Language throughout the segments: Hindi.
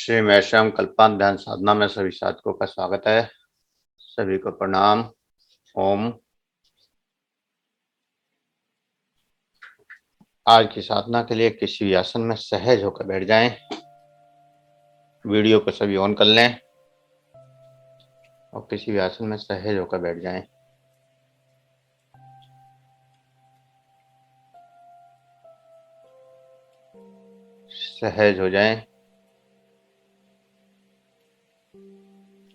श्री मैशम कल्पांत ध्यान साधना में सभी साधकों का स्वागत है। सभी को प्रणाम। ओम। आज की साधना के लिए किसी भी आसन में सहज होकर बैठ जाएं। वीडियो को सभी ऑन कर लें और किसी भी आसन में सहज होकर बैठ जाएं। सहज हो जाएं।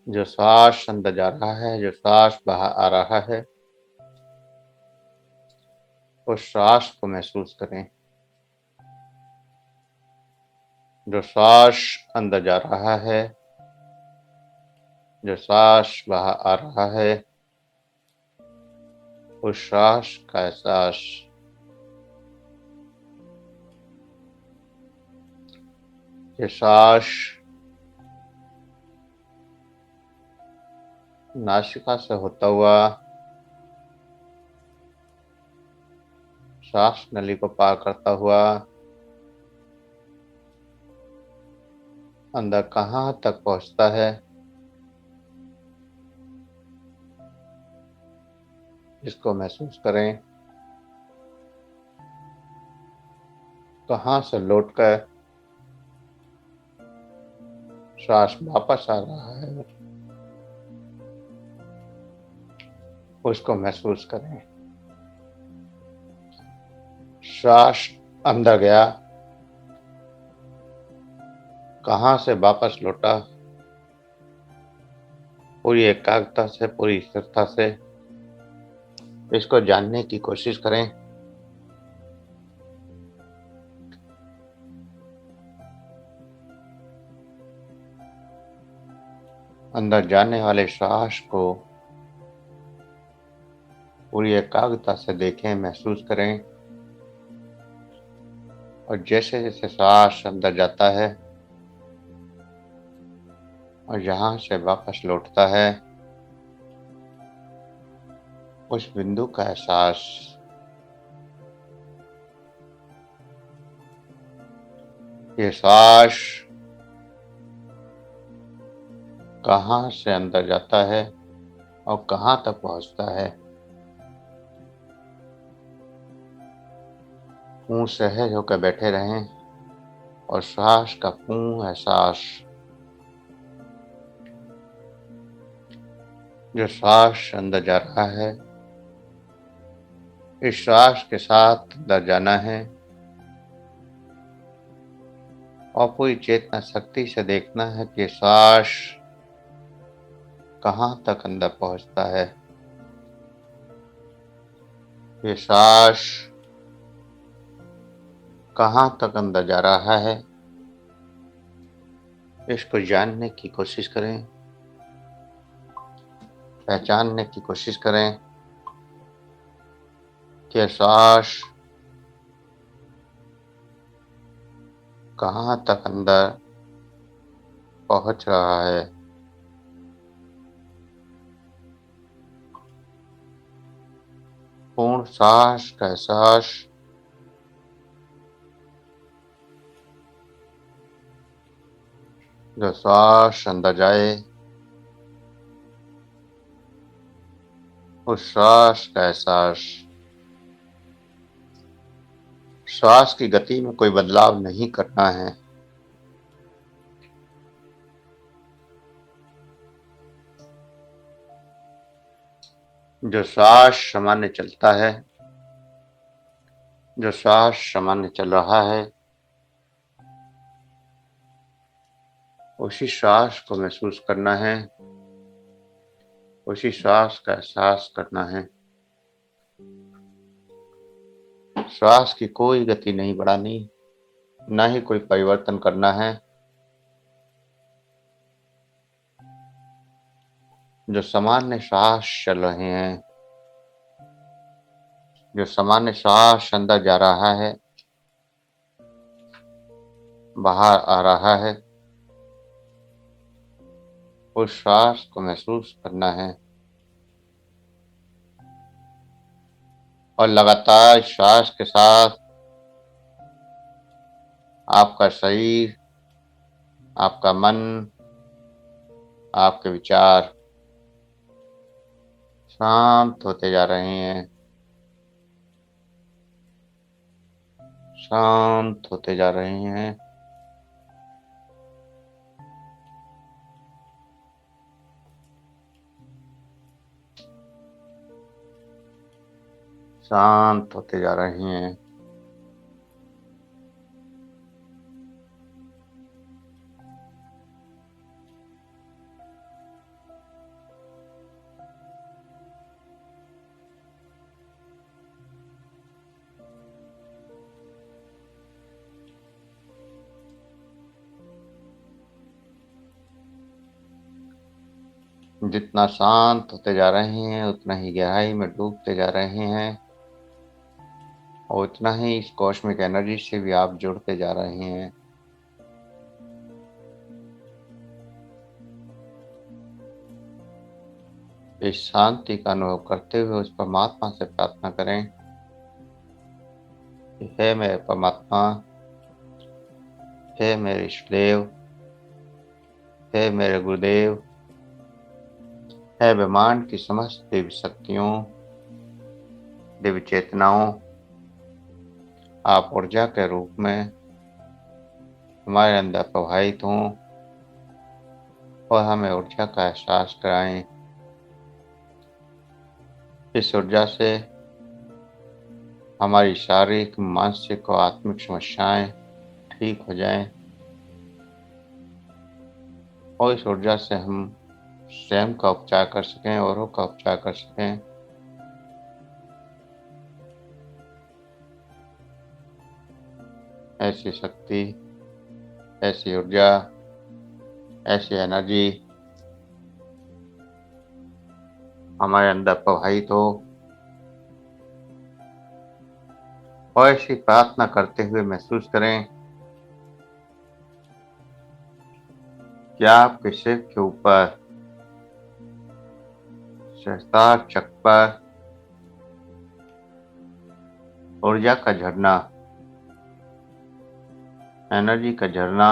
जो श्वास अंदर जा रहा है, जो श्वास बाहर आ रहा है, उस श्वास को महसूस करें। जो श्वास अंदर जा रहा है, जो श्वास बाहर आ रहा है, उस श्वास का एहसास। ये श्वास नासिका से होता हुआ श्वास नली को पार करता हुआ अंदर कहाँ तक पहुँचता है, इसको महसूस करें। कहाँ से लौटकर श्वास वापस आ रहा है, उसको महसूस करें। श्वास अंदर गया, कहाँ से वापस लौटा, पूरी एकाग्रता से, पूरी स्थिरता से इसको जानने की कोशिश करें। अंदर जाने वाले श्वास को पूरी एकाग्रता से देखें, महसूस करें। और जैसे जैसे श्वास अंदर जाता है और यहाँ से वापस लौटता है, उस बिंदु का एहसास। ये श्वास कहाँ से अंदर जाता है और कहाँ तक पहुँचता है। पूर्ण सहज होकर बैठे रहें और श्वास का पूर्ण एहसास। जो श्वास अंदर जा रहा है, इस श्वास के साथ अंदर जाना है और पूरी चेतना शक्ति से देखना है कि श्वास कहाँ तक अंदर पहुँचता है। ये श्वास कहाँ तक अंदर जा रहा है, इसको जानने की कोशिश करें, पहचानने की कोशिश करें कि श्वास कहाँ तक अंदर पहुँच रहा है। पूर्ण श्वास का एहसास। जो श्वास अंदर जाए, उस श्वास का एहसास। श्वास की गति में कोई बदलाव नहीं करना है। जो श्वास सामान्य चलता है, जो श्वास सामान्य चल रहा है, उसी श्वास को महसूस करना है, उसी श्वास का एहसास करना है। श्वास की कोई गति नहीं बढ़ानी, न ही कोई परिवर्तन करना है। जो सामान्य श्वास चल रहे हैं, जो सामान्य श्वास अंदर जा रहा है, बाहर आ रहा है, उस श्वास को महसूस करना है। और लगातार श्वास के साथ आपका शरीर आपका मन, आपके विचार शांत होते जा रहे हैं, शांत होते जा रहे हैं। शांत होते जा रहे हैं। जितना शांत होते जा रहे हैं उतना ही गहराई में डूबते जा रहे हैं और उतना ही इस कॉस्मिक एनर्जी से भी आप जुड़ते जा रहे हैं। इस शांति का अनुभव करते हुए उस परमात्मा से प्रार्थना करें कि हे मेरे परमात्मा, हे मेरे इष्टदेव, हे मेरे गुरुदेव, हे ब्रह्मांड की समस्त दिव्य शक्तियों, दिव्य चेतनाओं, आप ऊर्जा के रूप में हमारे अंदर प्रवाहित हों और हमें ऊर्जा का एहसास कराएं। इस ऊर्जा से हमारी शारीरिक, मानसिक और आत्मिक समस्याएं ठीक हो जाएं और इस ऊर्जा से हम स्वयं का उपचार कर सकें, औरों का उपचार कर सकें। ऐसी शक्ति, ऐसी ऊर्जा, ऐसी एनर्जी हमारे अंदर प्रवाहित हो और ऐसी प्रार्थना करते हुए महसूस करें कि आपके सिर के ऊपर सहस्त्रार चक्र पर ऊर्जा का झरना, एनर्जी का झरना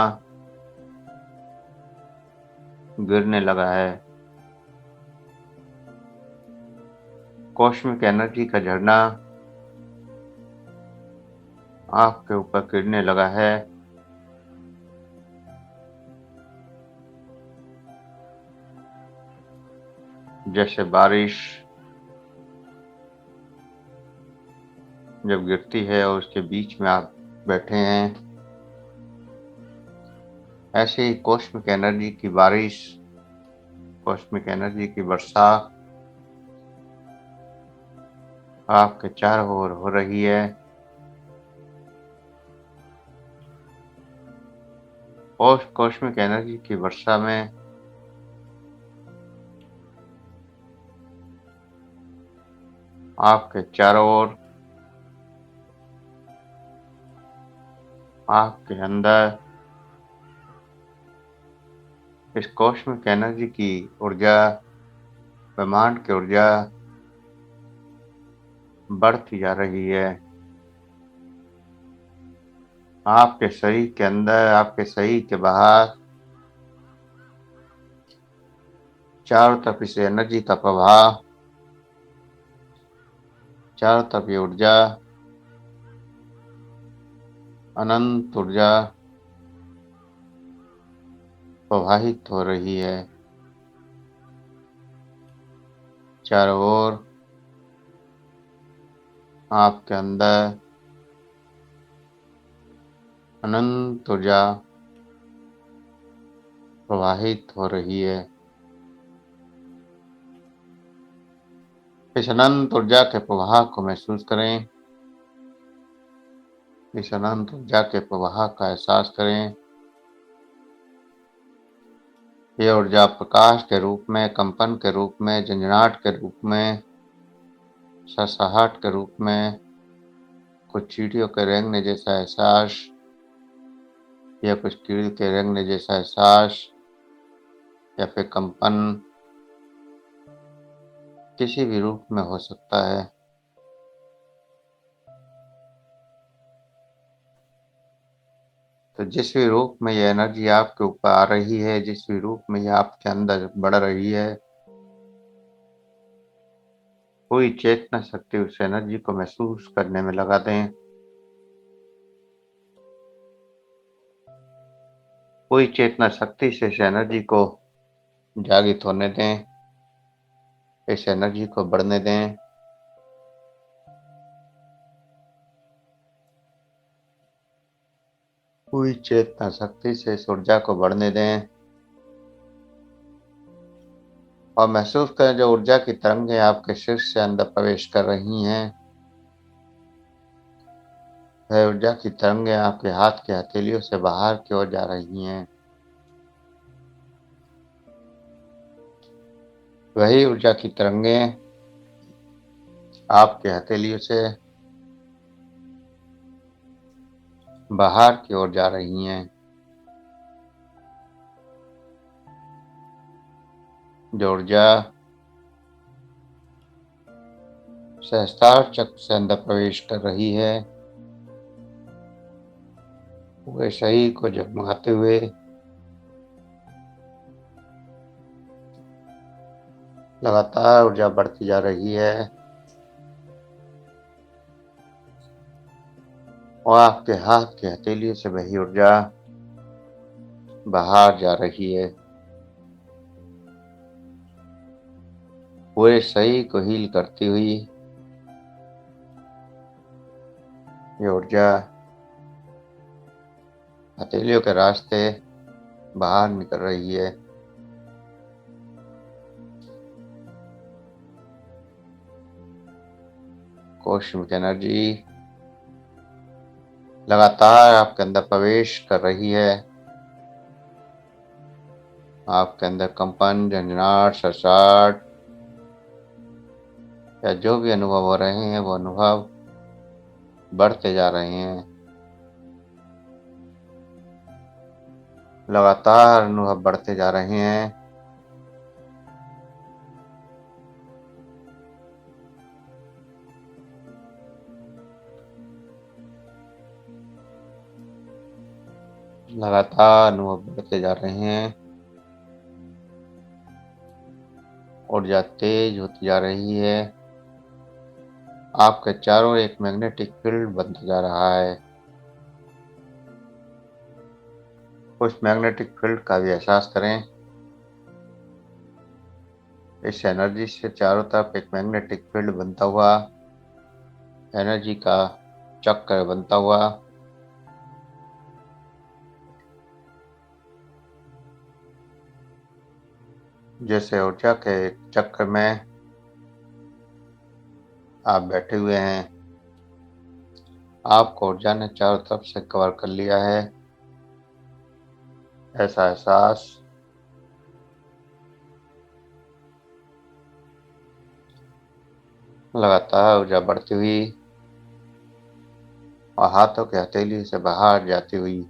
गिरने लगा है। कॉस्मिक एनर्जी का झरना आपके ऊपर गिरने लगा है। जैसे बारिश जब गिरती है और उसके बीच में आप बैठे हैं, ऐसे ही कॉस्मिक एनर्जी की बारिश, कॉस्मिक एनर्जी की वर्षा आपके चारों ओर हो रही है और उस कॉस्मिक एनर्जी की वर्षा में आपके चारों ओर, आपके अंदर इस कॉस्मिक एनर्जी की ऊर्जा, ब्रह्मांड की ऊर्जा बढ़ती जा रही है। आपके शरीर के अंदर, आपके शरीर के बाहर चारों तरफ इस एनर्जी का प्रवाह, चारों तरफ ये ऊर्जा, अनंत ऊर्जा प्रवाहित हो रही है। चारों ओर आपके अंदर अनंत ऊर्जा प्रवाहित हो रही है। इस अनंत ऊर्जा के प्रवाह को महसूस करें, इस अनंत ऊर्जा के प्रवाह का एहसास करें। ये ऊर्जा प्रकाश के रूप में, कंपन के रूप में, झंझनाहट के रूप में, सड़सड़ाहट के रूप में, कुछ चींटियों के रेंगने जैसा एहसास या कुछ कीड़े के रेंगने जैसा एहसास या फिर कंपन किसी भी रूप में हो सकता है। तो जिस भी रूप में ये एनर्जी आपके ऊपर आ रही है, जिस भी रूप में ये आपके अंदर बढ़ रही है, पूरी चेतना शक्ति उस एनर्जी को महसूस करने में लगा दें। पूरी चेतना शक्ति से इस एनर्जी को जागृत होने दें, इस एनर्जी को बढ़ने दें। पूरी चेतना शक्ति से इस ऊर्जा को बढ़ने दें और महसूस करें जो ऊर्जा की तरंगें आपके सिर से अंदर प्रवेश कर रही हैं, वह ऊर्जा की तरंगें आपके हाथ के हथेलियों से बाहर की ओर जा रही हैं। वही ऊर्जा की तरंगें आपके हथेलियों से बाहर की ओर जा रही हैं। जो ऊर्जा सहस्त्रार चक्र से अंदर प्रवेश कर रही है, वे शरीर को जगमगाते हुए लगातार ऊर्जा बढ़ती जा रही है और आपके हाथ के हथेलियों से वही ऊर्जा बाहर जा रही है। पूरे शरीर को हील करती हुई ये ऊर्जा हथेलियों के रास्ते बाहर निकल रही है। कॉस्मिक एनर्जी लगातार आपके अंदर प्रवेश कर रही है। आपके अंदर कंपन, झंझनाहट, सरसाहट या जो भी अनुभव हो रहे हैं, वो अनुभव बढ़ते जा रहे हैं। लगातार अनुभव बढ़ते जा रहे हैं। लगातार अनुभव बढ़ते जा रहे हैं। ऊर्जा तेज होती जा रही है। आपके चारों एक मैग्नेटिक फील्ड बनता जा रहा है। उस मैग्नेटिक फील्ड का भी एहसास करें। इस एनर्जी से चारों तरफ एक मैग्नेटिक फील्ड बनता हुआ, एनर्जी का चक्र बनता हुआ जैसे ऊर्जा के चक्र में आप बैठे हुए हैं। आपको ऊर्जा ने चारों तरफ से कवर कर लिया है। ऐसा एहसास लगातार ऊर्जा बढ़ती हुई और हाथों के हथेली से बाहर जाती हुई,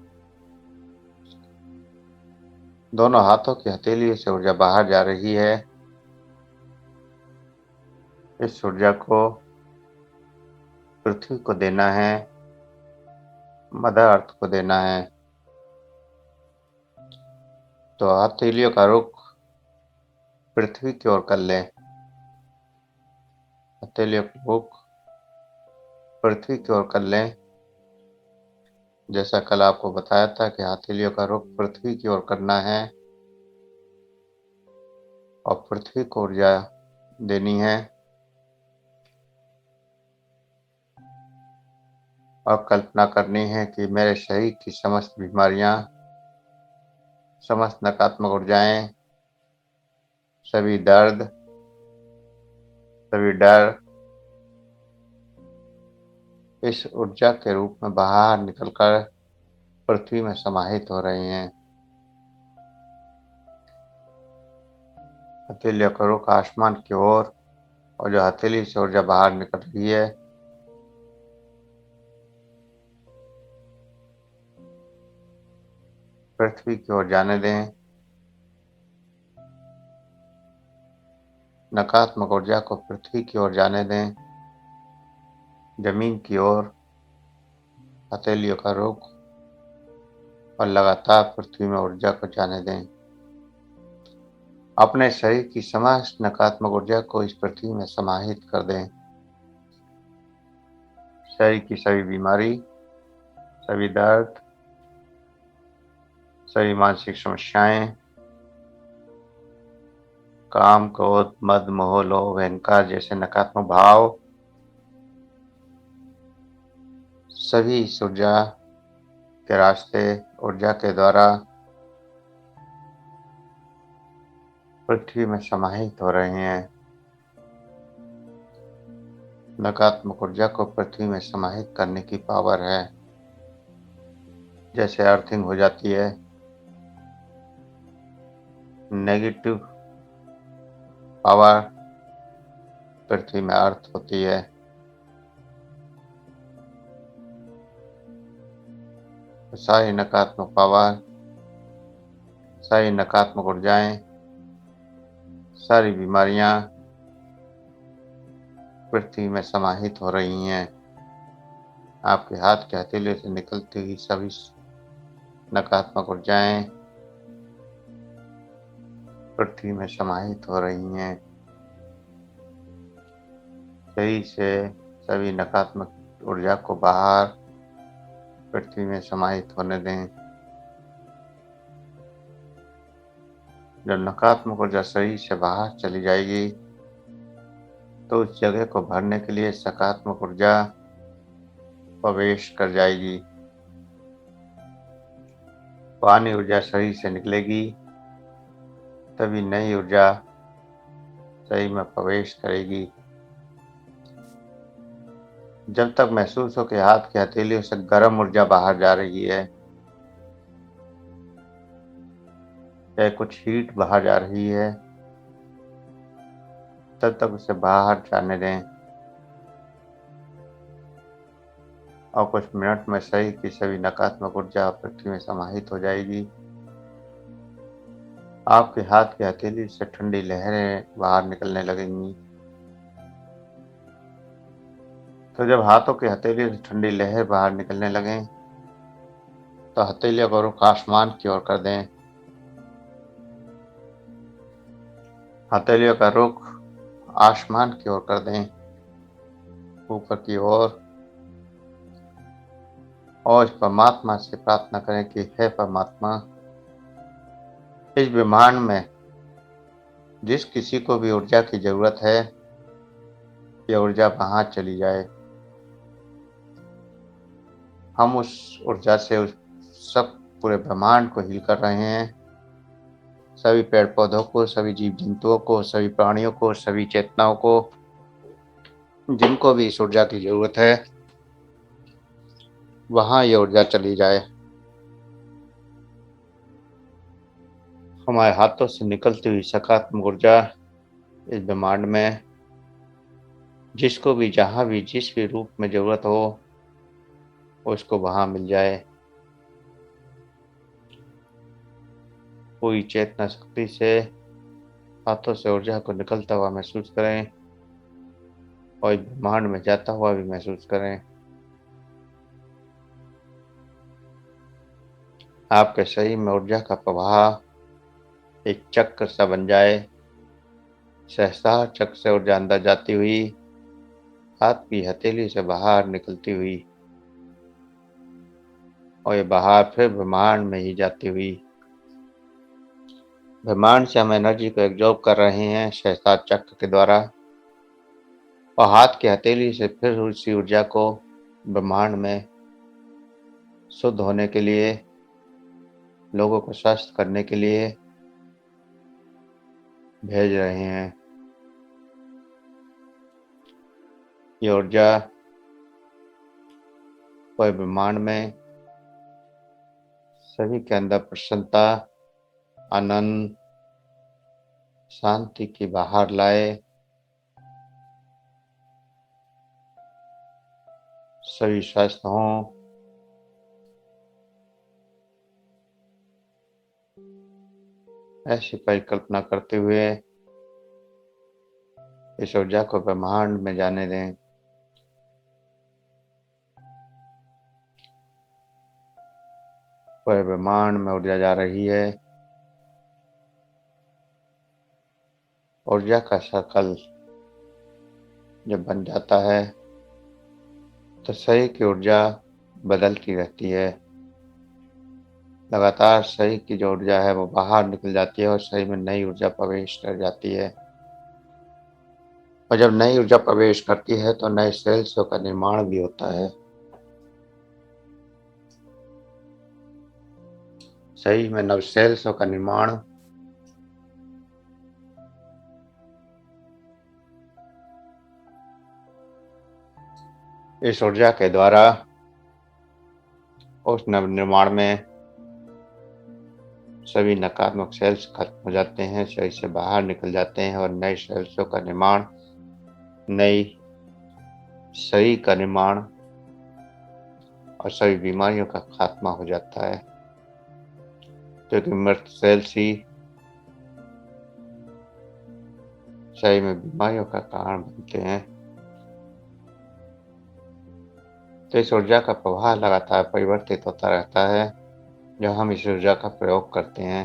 दोनों हाथों की हथेली से ऊर्जा बाहर जा रही है। इस ऊर्जा को पृथ्वी को देना है, मदर अर्थ को देना है। तो हथेलियों का रुख पृथ्वी की ओर कर लें। हथेलियों का रुख पृथ्वी की ओर कर लें। जैसा कल आपको बताया था कि हथेलियों का रुख पृथ्वी की ओर करना है और पृथ्वी को ऊर्जा देनी है और कल्पना करनी है कि मेरे शरीर की समस्त बीमारियां, समस्त नकारात्मक ऊर्जाएं, सभी दर्द, सभी डर इस ऊर्जा के रूप में बाहर निकलकर पृथ्वी में समाहित हो रहे हैं। हथेलियों का रुख आसमान की ओर और जो हथेली से ऊर्जा बाहर निकल रही है, पृथ्वी की ओर जाने दें। नकारात्मक ऊर्जा को पृथ्वी की ओर जाने दें, जमीन की ओर। हथेलियों का रुख और लगातार पृथ्वी में ऊर्जा को जाने दें। अपने शरीर की समस्त नकारात्मक ऊर्जा को इस पृथ्वी में समाहित कर दें। शरीर की सभी बीमारी, सभी दर्द, सभी मानसिक समस्याएं, काम, क्रोध, मद, मोह, लोभ, अहंकार जैसे नकारात्मक भाव सभी इस ऊर्जा के रास्ते, ऊर्जा के द्वारा पृथ्वी में समाहित हो रहे हैं। नकारात्मक ऊर्जा को पृथ्वी में समाहित करने की पावर है। जैसे अर्थिंग हो जाती है, नेगेटिव पावर पृथ्वी में अर्थ होती है। सारी नकारात्मक पावर, सारी नकारात्मक ऊर्जाएं, सारी बीमारियां पृथ्वी में समाहित हो रही हैं। आपके हाथ के हथेलियों से निकलती हुई सभी नकारात्मक ऊर्जाएं पृथ्वी में समाहित हो रही हैं। शरीर से सभी नकारात्मक ऊर्जा को बाहर पृथ्वी में समाहित होने दें। जब नकारात्मक ऊर्जा शरीर से बाहर चली जाएगी तो उस जगह को भरने के लिए सकारात्मक ऊर्जा प्रवेश कर जाएगी। पुरानी ऊर्जा शरीर से निकलेगी, तभी नई ऊर्जा शरीर में प्रवेश करेगी। जब तक महसूस हो कि हाथ की हथेलियों से गर्म ऊर्जा बाहर जा रही है या कुछ हीट बाहर जा रही है, तब तक उसे बाहर जाने दें और कुछ मिनट में शरीर की सभी नकारात्मक ऊर्जा पृथ्वी में समाहित हो जाएगी। आपके हाथ की हथेली से ठंडी लहरें बाहर निकलने लगेंगी। तो जब हाथों की हथेली से ठंडी लहर बाहर निकलने लगें तो हथेलियों का रुख आसमान की ओर कर दें। हथेलियों का रुख आसमान की ओर कर दें, ऊपर की ओर, और इस परमात्मा से प्रार्थना करें कि हे परमात्मा, इस ब्रह्मांड में जिस किसी को भी ऊर्जा की जरूरत है, यह ऊर्जा वहां चली जाए। हम उस ऊर्जा से उस सब पूरे ब्रह्मांड को हील कर रहे हैं। सभी पेड़ पौधों को, सभी जीव जंतुओं को, सभी प्राणियों को, सभी चेतनाओं को, जिनको भी इस ऊर्जा की जरूरत है, वहां ये ऊर्जा चली जाए। हमारे हाथों से निकलती हुई सकारात्मक ऊर्जा इस ब्रह्मांड में जिसको भी, जहां भी, जिस भी रूप में जरूरत हो, उसको वहां मिल जाए। पूरी चेतना शक्ति से हाथों से ऊर्जा को निकलता हुआ महसूस करें और ब्रह्मांड में जाता हुआ भी महसूस करें। आपके शरीर में ऊर्जा का प्रवाह एक चक्र सा बन जाए। सहसा चक्र से ऊर्जा अंदर जाती हुई हाथ की हथेली से बाहर निकलती हुई और ये बाहर फिर ब्रह्मांड में ही जाती हुई। ब्रह्मांड से हम एनर्जी को एब्जॉर्ब कर रहे हैं सहस्त्रार चक्र के द्वारा, और हाथ की हथेली से फिर उसी ऊर्जा को ब्रह्मांड में शुद्ध होने के लिए, लोगों को स्वस्थ करने के लिए भेज रहे हैं। ये ऊर्जा पूरे ब्रह्मांड में सभी के अंदर प्रसन्नता, आनंद, शांति की बाहर लाए। सभी स्वस्थ हों। ऐसी परिकल्पना करते हुए इस ऊर्जा को ब्रह्मांड में जाने दें। पूरे ब्रह्मांड में ऊर्जा जा रही है। ऊर्जा का सर्कल जब बन जाता है तो शरीर की ऊर्जा बदलती रहती है। लगातार शरीर की जो ऊर्जा है वो बाहर निकल जाती है और शरीर में नई ऊर्जा प्रवेश कर जाती है। और जब नई ऊर्जा प्रवेश करती है तो नए सेल्सों का निर्माण भी होता है। शरीर में नव सेल्सों का निर्माण इस ऊर्जा के द्वारा उस नव निर्माण में सभी नकारात्मक सेल्स खत्म हो जाते हैं, शरीर से बाहर निकल जाते हैं और नए सेल्सों का निर्माण, नई शरीर का निर्माण और सभी बीमारियों का खात्मा हो जाता है, क्योंकि मृत सेल्स ही शरीर में बीमारियों का कारण बनते हैं। तो इस ऊर्जा का प्रवाह लगातार परिवर्तित होता रहता है जब हम इस ऊर्जा का प्रयोग करते हैं।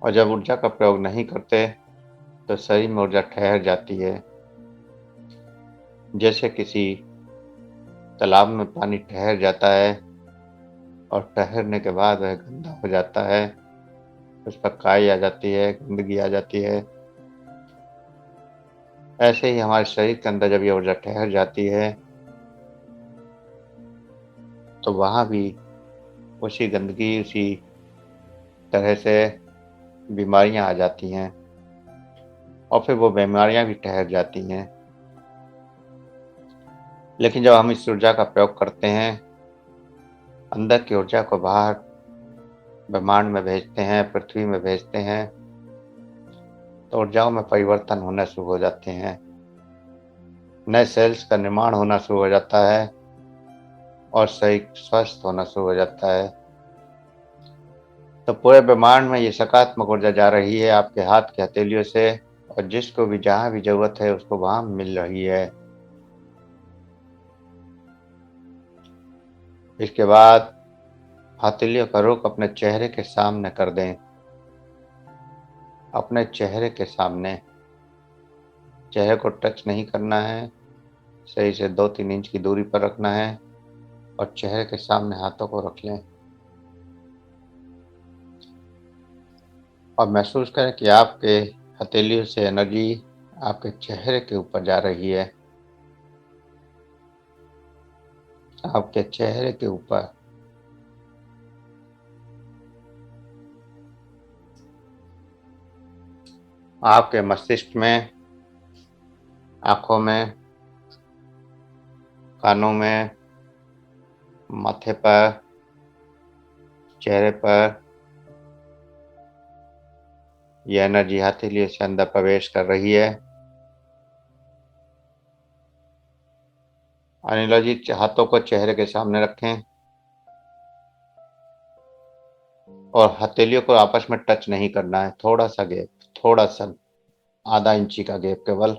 और जब ऊर्जा का प्रयोग नहीं करते तो शरीर में ऊर्जा ठहर जाती है। जैसे किसी तालाब में पानी ठहर जाता है और ठहरने के बाद वह गंदा हो जाता है, उस पर काई आ जाती है, गंदगी आ जाती है। ऐसे ही हमारे शरीर के अंदर जब ये ऊर्जा ठहर जाती है तो वहाँ भी उसी गंदगी, उसी तरह से बीमारियां आ जाती हैं और फिर वो बीमारियां भी ठहर जाती हैं। लेकिन जब हम इस ऊर्जा का प्रयोग करते हैं, अंदर की ऊर्जा को बाहर ब्रह्मांड में भेजते हैं, पृथ्वी में भेजते हैं, तो ऊर्जाओं में परिवर्तन होना शुरू हो जाते हैं, नए सेल्स का निर्माण होना शुरू हो जाता है और शरीर स्वस्थ होना शुरू हो जाता है। तो पूरे ब्रह्मांड में ये सकारात्मक ऊर्जा जा रही है आपके हाथ की हथेलियों से, और जिसको भी जहां भी जरूरत है उसको वहां मिल रही है। इसके बाद हथेलियों का रुख अपने चेहरे के सामने कर दें। अपने चेहरे के सामने, चेहरे को टच नहीं करना है, सही से 2-3 इंच की दूरी पर रखना है और चेहरे के सामने हाथों को रख लें और महसूस करें कि आपके हथेलियों से एनर्जी आपके चेहरे के ऊपर जा रही है, आपके चेहरे के ऊपर। आपके मस्तिष्क में, आंखों में, कानों में, माथे पर, चेहरे पर यह एनर्जी हथेलियों से अंदर प्रवेश कर रही है। अनिला जी, हाथों को चेहरे के सामने रखें और हथेलियों को आपस में टच नहीं करना है, थोड़ा सा गैप, थोड़ा सा आधा इंची का गैप केवल,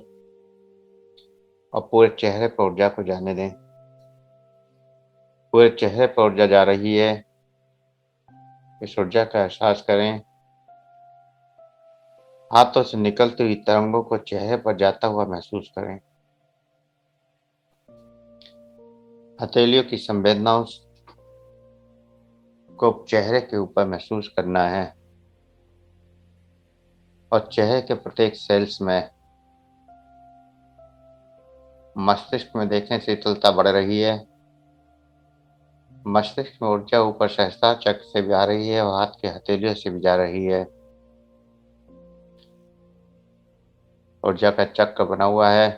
और पूरे चेहरे पर ऊर्जा को जाने दें। पूरे चेहरे पर ऊर्जा जा रही है, इस ऊर्जा का एहसास करें। हाथों से निकलती हुई तरंगों को चेहरे पर जाता हुआ महसूस करें। हथेलियों की संवेदनाओं को चेहरे के ऊपर महसूस करना है और चेहरे के प्रत्येक सेल्स में, मस्तिष्क में देखें शीतलता बढ़ रही है। मस्तिष्क में ऊर्जा ऊपर सहस्त्रार चक्र से भी आ रही है और हाथ के हथेलियों से भी जा रही है। ऊर्जा का चक्र बना हुआ है।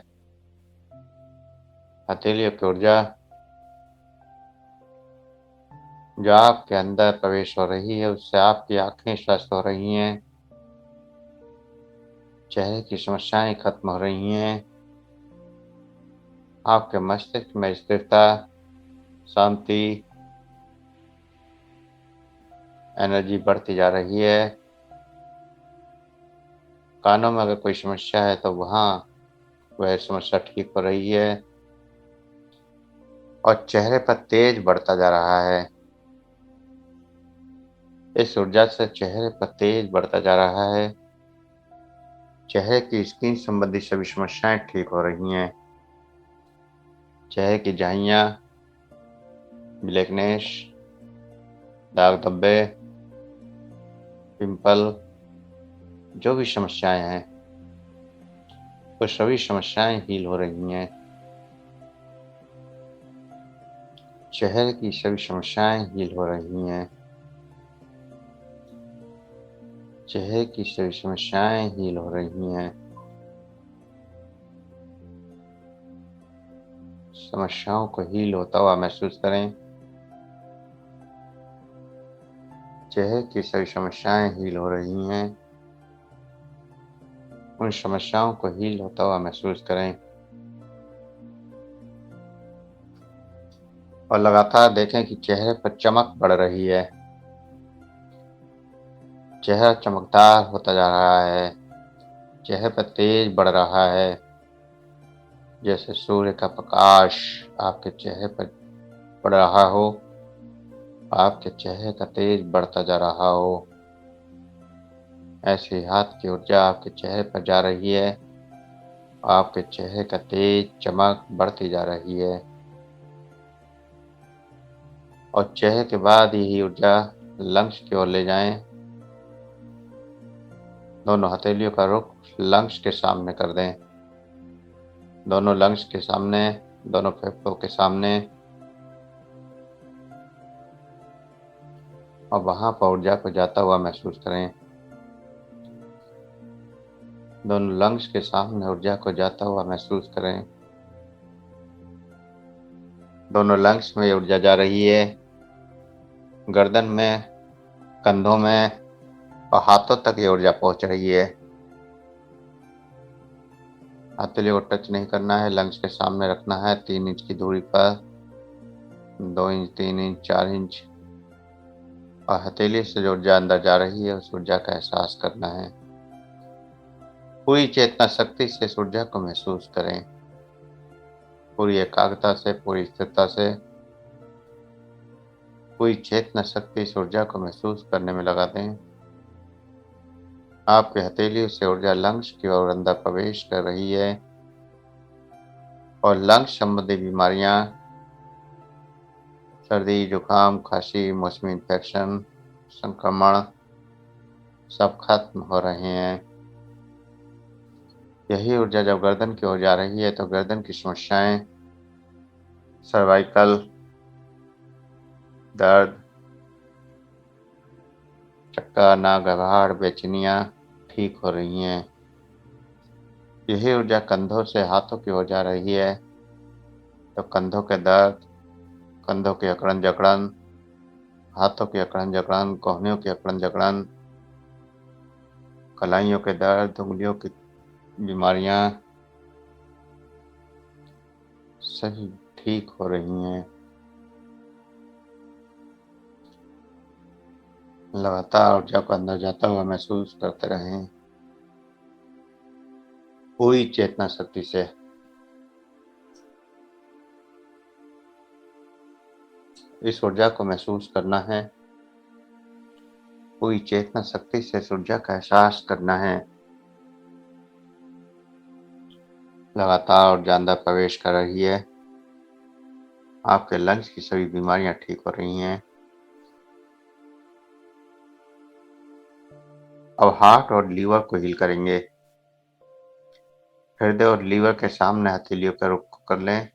हथेलियों की ऊर्जा जो आपके अंदर प्रवेश हो रही है उससे आपकी आंखें स्वस्थ हो रही हैं, चेहरे की समस्याएं खत्म हो रही हैं, आपके मस्तिष्क में स्थिरता, शांति, एनर्जी बढ़ती जा रही है। कानों में अगर कोई समस्या है तो वहाँ वह समस्या ठीक हो रही है। और चेहरे पर तेज बढ़ता जा रहा है। इस ऊर्जा से चेहरे पर तेज बढ़ता जा रहा है। चेहरे की स्किन संबंधी सभी समस्याएं ठीक हो रही हैं। चेहरे की झाइयाँ, ब्लैकनेस, दाग धब्बे, पिंपल, जो भी समस्याएं हैं वो सभी समस्याएं हील हो रही हैं। चेहरे की सभी समस्याएं हील हो रही हैं। चेहरे की सभी समस्याएं हील हो रही हैं। समस्याओं को हील होता हुआ महसूस करें। चेहरे की सभी समस्याएं हील हो रही हैं। उन समस्याओं को हील होता हुआ महसूस करें और लगातार देखें कि चेहरे पर चमक बढ़ रही है। चेहरा चमकदार होता जा रहा है। चेहरे पर तेज बढ़ रहा है, जैसे सूर्य का प्रकाश आपके चेहरे पर पड़ रहा हो। आपके चेहरे का तेज बढ़ता जा रहा हो। ऐसे ही हाथ की ऊर्जा आपके चेहरे पर जा रही है। आपके चेहरे का तेज चमक बढ़ती जा रही है और चेहरे के बाद यही ऊर्जा लंग्स की ओर ले जाएं। दोनों हथेलियों का रुख लंग्स के सामने कर दें। दोनों लंग्स के सामने, दोनों फेफड़ों के सामने, और वहां पर ऊर्जा को जाता हुआ महसूस करें। दोनों लंग्स के सामने ऊर्जा को जाता हुआ महसूस करें। दोनों लंग्स में ऊर्जा जा रही है। गर्दन में, कंधों में और हाथों तक ये ऊर्जा पहुंच रही है। हथेलियों को टच नहीं करना है, लंग्स के सामने रखना है 3 इंच की दूरी पर। 2 इंच, 3 इंच, 4 इंच, और हथेली से जो ऊर्जा अंदर जा रही है उस ऊर्जा का एहसास करना है। पूरी चेतना शक्ति से इस ऊर्जा को महसूस करें। पूरी एकाग्रता से, पूरी स्थिरता से, पूरी चेतना शक्ति इस ऊर्जा को महसूस करने में लगा दें। आपकी हथेली से ऊर्जा लंग्स की ओर अंदर प्रवेश कर रही है और लंग्स संबंधी बीमारियां, सर्दी, जुकाम, खांसी, मौसमी इन्फेक्शन, संक्रमण सब खत्म हो रहे हैं। यही ऊर्जा जब गर्दन की ओर जा रही है तो गर्दन की समस्याएं, सर्वाइकल दर्द, चक्कर, नाक, घबराहट, बेचैनियां ठीक हो रही हैं। यही ऊर्जा कंधों से हाथों की ओर जा रही है तो कंधों के दर्द, कंधों की अकड़न जकड़न, हाथों की अकड़न जकड़न, कोहनियों की अकड़न जकड़न, कलाइयों के दर्द, उंगलियों की बीमारियां सभी ठीक हो रही हैं। लगातार ऊर्जा को अंदर जाता हुआ महसूस करते रहें पूरी चेतना शक्ति से। इस ऊर्जा को महसूस करना है। पूरी चेतना शक्ति से इस ऊर्जा का एहसास करना है। लगातार ऊर्जा अंदर प्रवेश कर रही है। आपके लंग्स की सभी बीमारियां ठीक हो रही हैं। अब हार्ट और लीवर को हील करेंगे। हृदय और लीवर के सामने हथेलियों का रुख कर लें।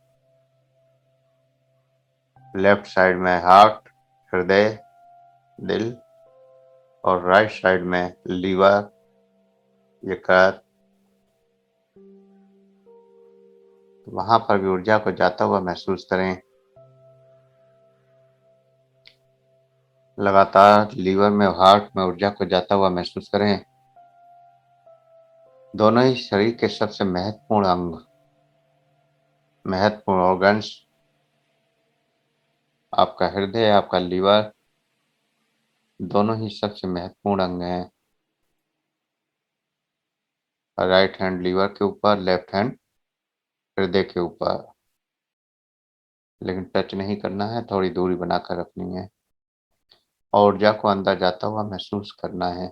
लेफ्ट साइड में हार्ट, हृदय, दिल, और राइट साइड में लीवर, यकृत। वहां पर भी ऊर्जा को जाता हुआ महसूस करें। लगातार लीवर में और हार्ट में ऊर्जा को जाता हुआ महसूस करें। दोनों ही शरीर के सबसे महत्वपूर्ण अंग, महत्वपूर्ण ऑर्गन्स, आपका हृदय, आपका लीवर, दोनों ही सबसे महत्वपूर्ण अंग हैं। राइट हैंड लीवर के ऊपर, लेफ्ट हैंड हृदय के ऊपर। लेकिन टच नहीं करना है, थोड़ी दूरी बनाकर रखनी है। और ऊर्जा को अंदर जाता हुआ महसूस करना है।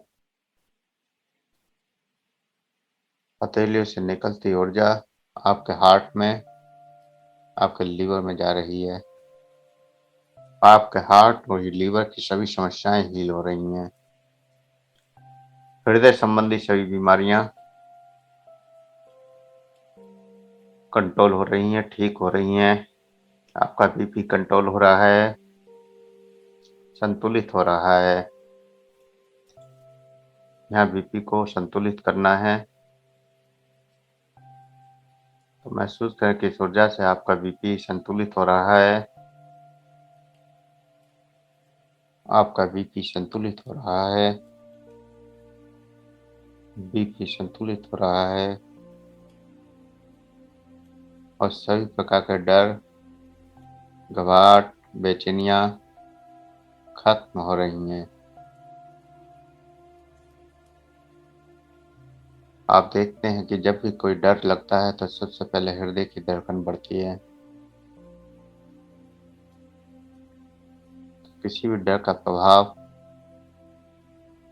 हथेलियों से निकलती ऊर्जा आपके हार्ट में, आपके लीवर में जा रही है। आपके हार्ट और लीवर की सभी समस्याएं हील हो रही हैं। हृदय संबंधी सभी बीमारियां कंट्रोल हो रही हैं, ठीक हो रही हैं। आपका बीपी कंट्रोल हो रहा है, संतुलित हो रहा है। यहाँ बीपी को संतुलित करना है, तो महसूस करें कि इस ऊर्जा से आपका बीपी संतुलित हो रहा है। आपका बीपी संतुलित हो रहा है। बीपी संतुलित हो रहा है और सभी प्रकार के डर, घबराहट, बेचैनियां खत्म हो रही हैं। आप देखते हैं कि जब भी कोई डर लगता है तो सबसे पहले हृदय की धड़कन बढ़ती है। किसी भी डर का प्रभाव,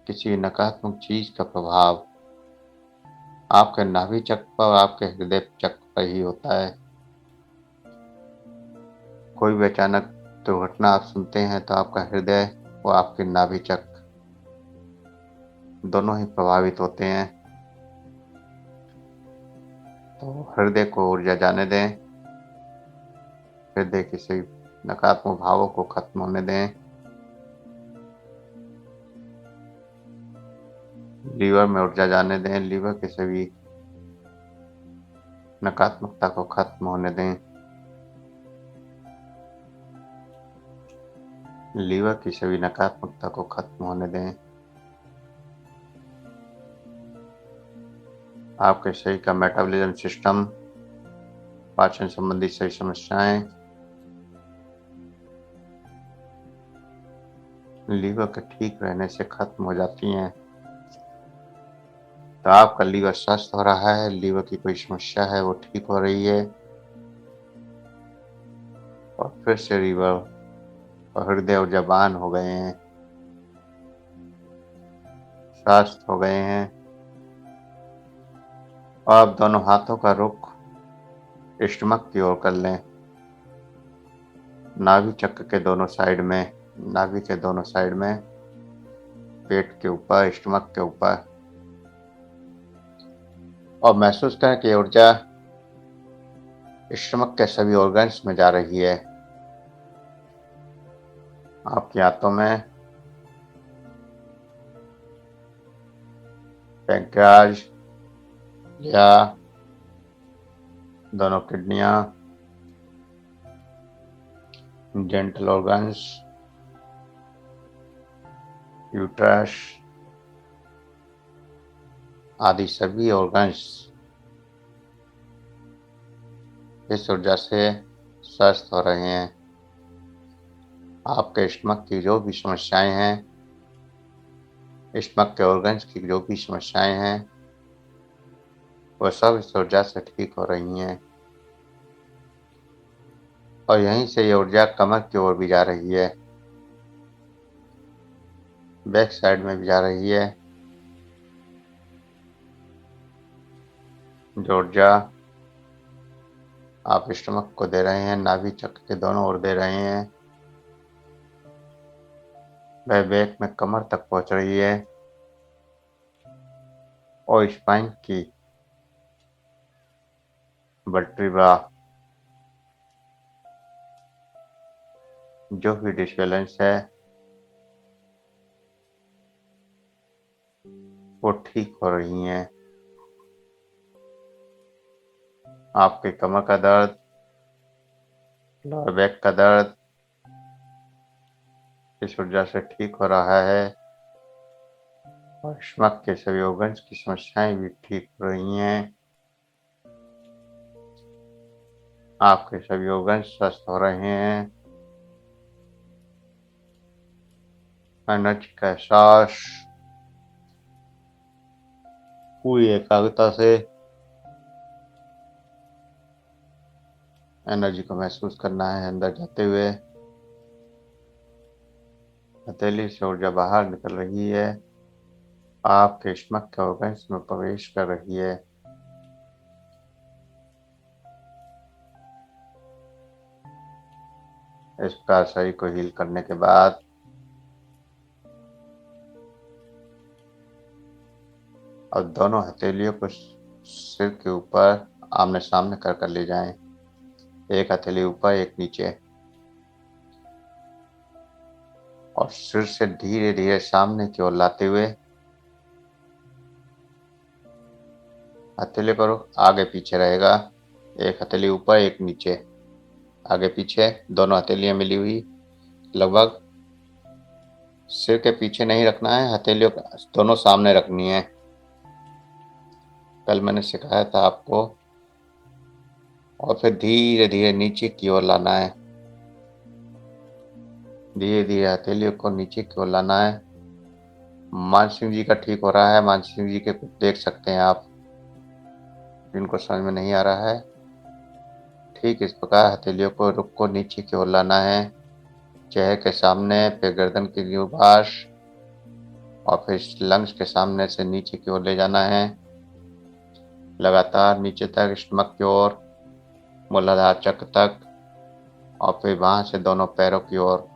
किसी नकारात्मक चीज का प्रभाव आपके नाभि चक्र पर, आपके हृदय चक्र पर ही होता है। कोई भी अचानक दुर्घटना आप सुनते हैं तो आपका हृदय और आपके नाभि चक्र दोनों ही प्रभावित होते हैं। तो हृदय को ऊर्जा जाने दें। हृदय के सभी नकारात्मक भावों को खत्म होने दें। लीवर में ऊर्जा जाने दें। लीवर के सभी नकारात्मकता को खत्म होने दें। लीवर की सभी नकारात्मकता को खत्म होने दें। आपके शरीर का मेटाबॉलिज्म सिस्टम, पाचन संबंधी सभी समस्याएं लीवर के ठीक रहने से खत्म हो जाती हैं। तो आपका लीवर स्वस्थ हो रहा है, लीवर की कोई समस्या है वो ठीक हो रही है और फिर से लीवर और हृदय ऊर्जावान हो गए हैं, स्वस्थ हो गए हैं। और आप दोनों हाथों का रुख स्टमक की ओर कर लें। नाभि चक्र के दोनों साइड में, नाभि के दोनों साइड में, पेट के ऊपर, स्टमक के ऊपर, और महसूस करें कि ऊर्जा स्टमक के सभी ऑर्गन्स में जा रही है। आपकी आंतों में पैंक्रियाज या दोनों किडनियां, जेंटल ऑर्गन्स, यूट्रस आदि सभी ऑर्गन्स इस ऊर्जा से स्वस्थ हो रहे हैं। आपके स्टमक की जो भी समस्याएं हैं, स्टमक के ऑर्गन्स की जो भी समस्याएं हैं, वह सब इस ऊर्जा से ठीक हो रही हैं। और यहीं से ये ऊर्जा कमर की ओर भी जा रही है, बैक साइड में भी जा रही है। जो ऊर्जा आप स्टमक को दे रहे हैं, नाभि चक्र के दोनों ओर दे रहे हैं, वह बैक में कमर तक पहुंच रही है और स्पाइन की वर्टिब्रा जो भी डिसबैलेंस है वो ठीक हो रही हैं। आपके कमर का दर्द, लोअर बैक का दर्द इस ऊर्जा से ठीक हो रहा है और स्टमक के सभी ऑर्गन्स की समस्याएं भी ठीक हो रही हैं। आपके सभी ऑर्गन्स स्वस्थ हो रहे हैं। एनर्जी का एहसास पूरी एकाग्रता से एनर्जी को महसूस करना है अंदर जाते हुए। हथेली से ऊर्जा बाहर निकल रही है, आपके स्टमक के ऑर्गन्स में प्रवेश कर रही है। इस प्रकार शरीर को हील करने के बाद अब दोनों हथेलियों को सिर के ऊपर आमने सामने कर ले जाएं। एक हथेली ऊपर, एक नीचे, और सिर से धीरे धीरे सामने की ओर लाते हुए हथेली का रुख आगे पीछे रहेगा। एक हथेली ऊपर, एक नीचे, आगे पीछे, दोनों हथेलियां मिली हुई। लगभग सिर के पीछे नहीं रखना है, हथेलियों दोनों सामने रखनी है। कल मैंने सिखाया था आपको। और फिर धीरे धीरे नीचे की ओर लाना है। धीरे धीरे हथेलियों को नीचे की ओर लाना है। मान सिंह जी का ठीक हो रहा है। मान सिंह जी के कुछ देख सकते हैं आप, जिनको समझ में नहीं आ रहा है। ठीक इस प्रकार हथेलियों को रुख को नीचे की ओर लाना है। चेहरे के सामने, फिर गर्दन की नींव पास, और फिर लंग्स के सामने से नीचे की ओर ले जाना है। लगातार नीचे तक, स्टमक की ओर, मूलाधार चक्र तक, और फिर वहां से दोनों पैरों की ओर,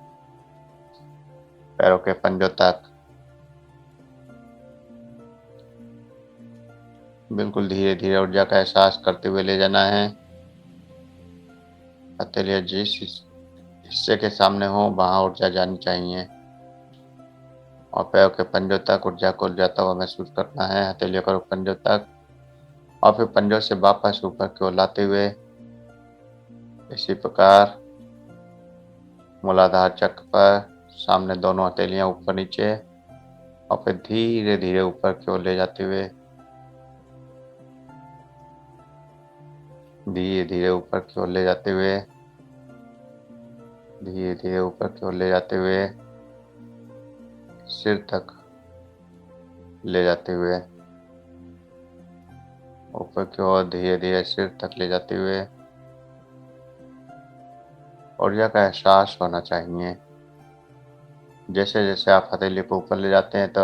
पैरों के पंजों तक। बिल्कुल धीरे धीरे ऊर्जा का एहसास करते हुए ले जाना है। हथेलियां जिस हिस्से के सामने हो वहां ऊर्जा जानी चाहिए, और पैरों के पंजों तक ऊर्जा को जाता हुआ महसूस करना है। हथेलियों का रुख पंजों तक, और फिर पंजों से वापस ऊपर की ओर लाते हुए इसी प्रकार मूलाधार चक्र पर सामने दोनों हथेलियां ऊपर नीचे, और फिर धीरे धीरे ऊपर की ओर ले जाते हुए, धीरे धीरे ऊपर की ओर ले जाते हुए, धीरे धीरे ऊपर की ओर ले जाते हुए, सिर तक ले जाते हुए, ऊपर की ओर धीरे धीरे सिर तक ले जाते हुए ऊर्जा का एहसास होना चाहिए। जैसे जैसे आप हथेली को ऊपर ले जाते हैं तो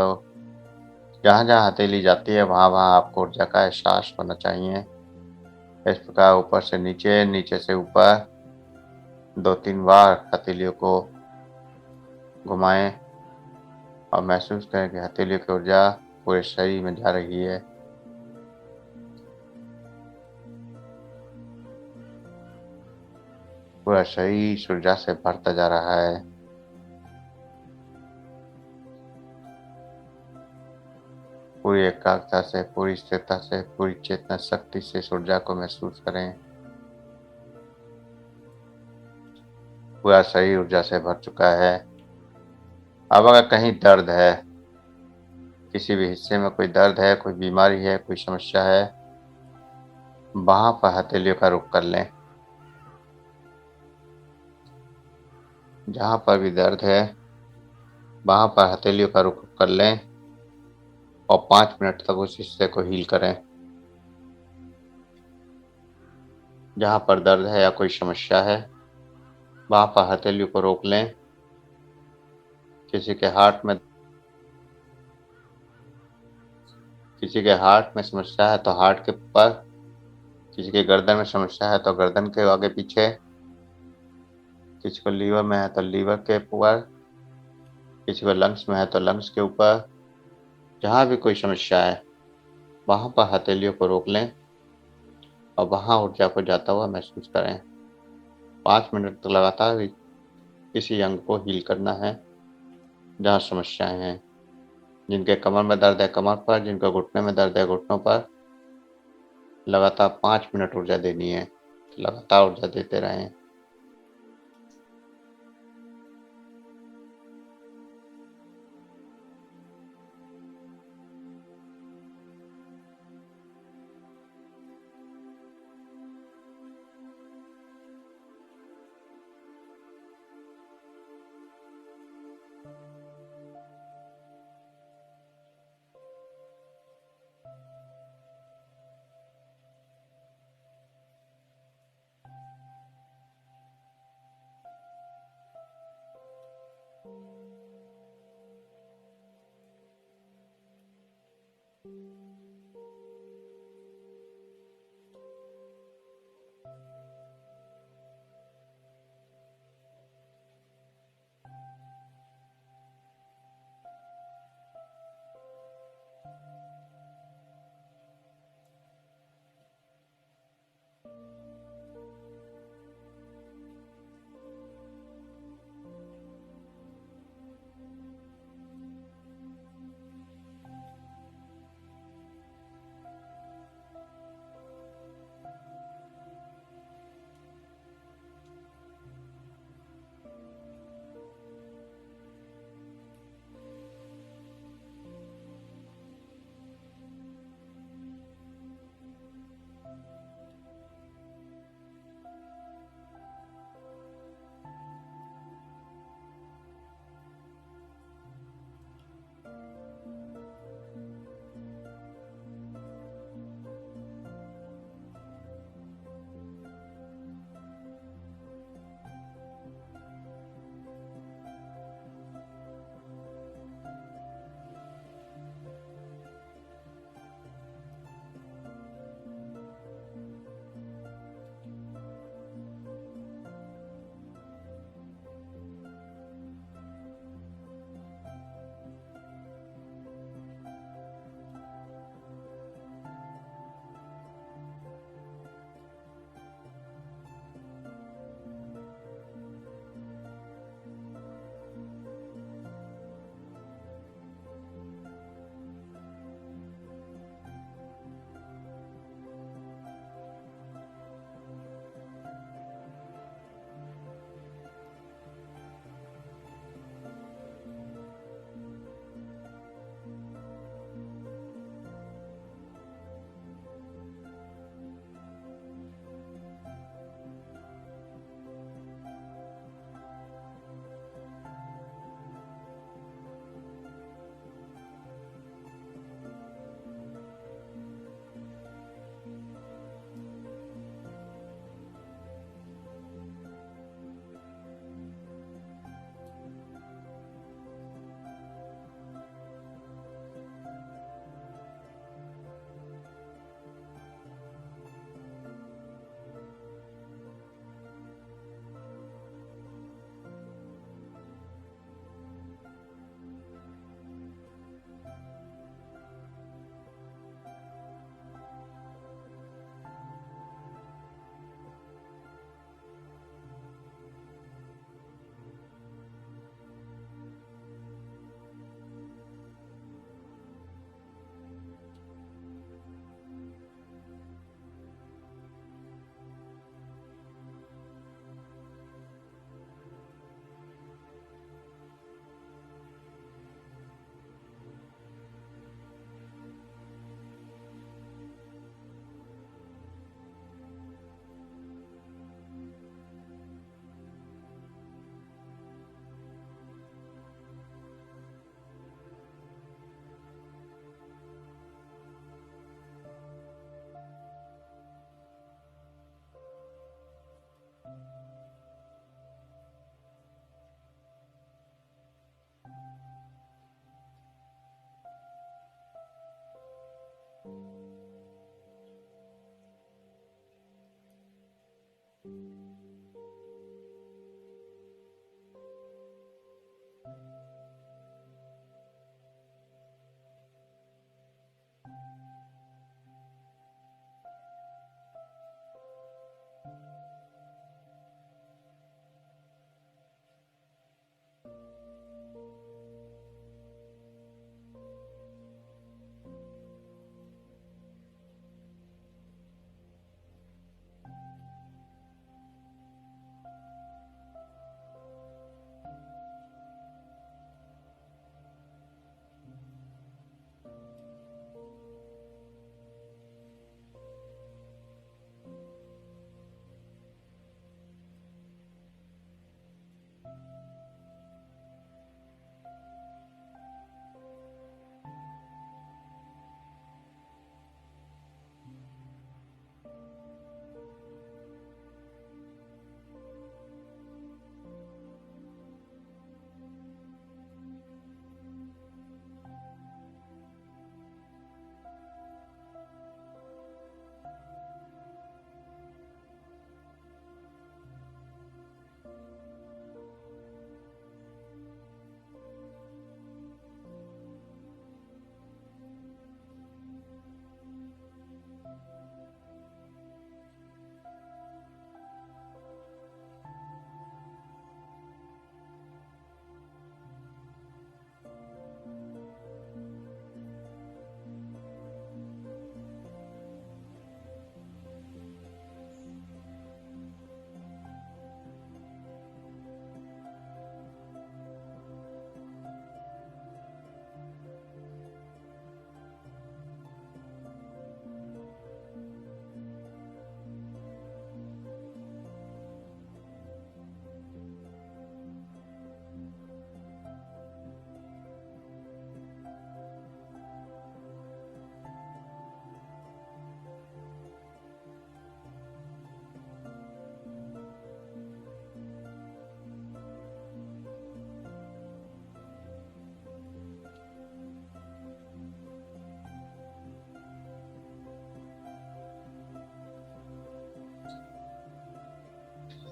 जहाँ जहाँ हथेली जाती है वहाँ वहाँ आपको ऊर्जा का एहसास होना चाहिए। इस प्रकार ऊपर से नीचे, नीचे से ऊपर 2-3 बार हथेलियों को घुमाएं और महसूस करें कि हथेलियों की ऊर्जा पूरे शरीर में जा रही है। पूरा शरीर इस ऊर्जा से भरता जा रहा है। पूरी एकाग्रता से, पूरी स्थिरता से, पूरी चेतना शक्ति से इस ऊर्जा को महसूस करें। पूरा शरीर ऊर्जा से भर चुका है। अब अगर कहीं दर्द है, किसी भी हिस्से में कोई दर्द है, कोई बीमारी है, कोई समस्या है, वहां पर हथेलियों का रुख कर लें। जहां पर भी दर्द है वहां पर हथेलियों का रुख कर लें और 5 मिनट तक उस हिस्से को हील करें। जहां पर दर्द है या कोई समस्या है वहां पर हथेलियों को रोक लें। किसी के हार्ट में समस्या है तो हार्ट के ऊपर, किसी के गर्दन में समस्या है तो गर्दन के आगे पीछे, किसी को लीवर में है तो लीवर के ऊपर, किसी को लंग्स में है तो लंग्स के ऊपर। जहाँ भी कोई समस्या है वहां पर हथेलियों को रोक लें और वहां ऊर्जा को जाता हुआ महसूस करें। 5 मिनट तक लगातार इसी अंग को हील करना है जहाँ समस्याएं हैं। जिनके कमर में दर्द है कमर पर, जिनका घुटने में दर्द है घुटनों पर, लगातार 5 मिनट ऊर्जा देनी है। लगातार ऊर्जा देते रहें।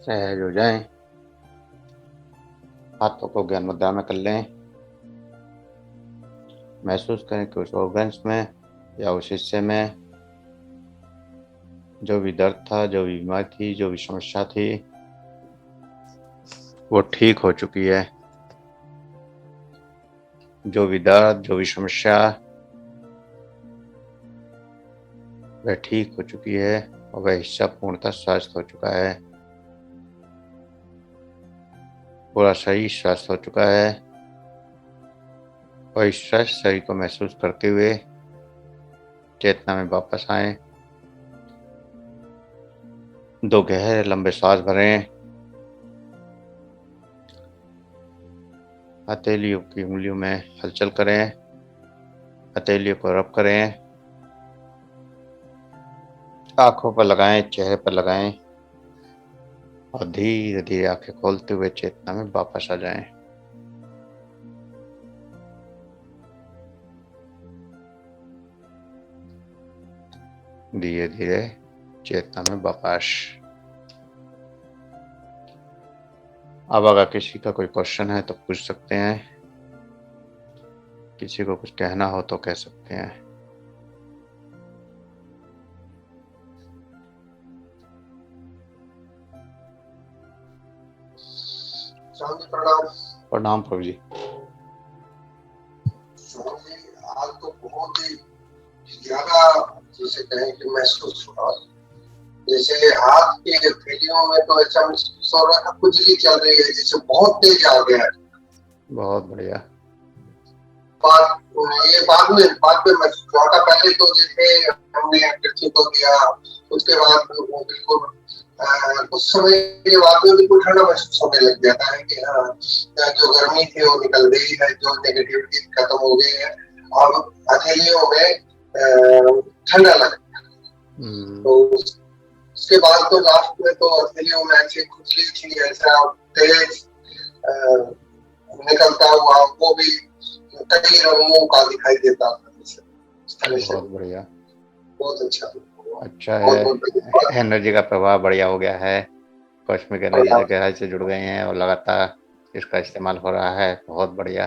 सहज हो जाएं। हाथों को ज्ञान मुद्रा में कर लें। महसूस करें कि उस ऑर्गन्स में या उस हिस्से में जो भी दर्द था, जो भी बीमारी थी, जो भी समस्या थी, वो ठीक हो चुकी है। जो भी दर्द, जो भी समस्या, वह ठीक हो चुकी है और वह हिस्सा पूर्णतः स्वस्थ हो चुका है। पूरा शरीर स्वस्थ हो चुका है और इस स्वस्थ शरीर को महसूस करते हुए चेतना में वापस आए। 2 गहरे लंबे सांस भरें। हथेलियों की उंगलियों में हलचल करें। हथेलियों को रब करें। आंखों पर लगाएं, चेहरे पर लगाएं और धीरे धीरे आंखें खोलते हुए चेतना में वापस आ जाएं। धीरे धीरे चेतना में वापस। अब अगर किसी का कोई क्वेश्चन है तो पूछ सकते हैं। किसी को कुछ कहना हो तो कह सकते हैं। प्रणाम। प्रणाम प्रभु जी। आज तो बहुत ही ज्यादा जैसे कहें कि महसूस हुआ। जैसे हाथ की हथेलियों में तो ऐसा महसूस हो रहा है खुजली चल रही है, जैसे बहुत तेज आ गया है। बहुत बढ़िया। ये बाद में महसूस हुआ था। पहले तो जैसे हमने कृषि को दिया, उसके बाद वो बिल्कुल कुछ समय के बाद में बिल्कुल ठंडा महसूस होने लग जाता है कि हाँ, जो गर्मी थी वो निकल गई है, जो नेगेटिविटी खत्म हो गई है। अब हथेलियों में ठंडा लग गया। तो उसके बाद तो लास्ट में तो हथेलियों में ऐसी खुजली थी, ऐसा तेज निकलता हुआ, वो भी कई रंगों का दिखाई देता था। बहुत बढ़िया। बहुत अच्छा। अच्छा है। एनर्जी का प्रभाव बढ़िया हो गया है। कॉस्मिक एनर्जी से गहराई से जुड़ गए हैं और लगातार इसका इस्तेमाल हो रहा है। बहुत बढ़िया।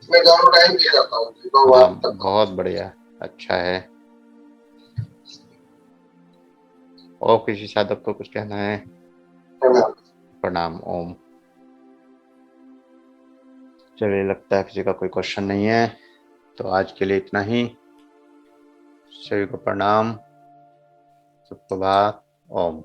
मैं दोनों टाइम भी करता हूँ। हाँ, बहुत बढ़िया। अच्छा है। और किसी साधक को कुछ कहना है? प्रणाम। ओम। चलिए, लगता है किसी का कोई क्वेश्चन नहीं है, तो आज के लिए इतना ही। सभी को प्रणाम। सुप्रभात। ओम।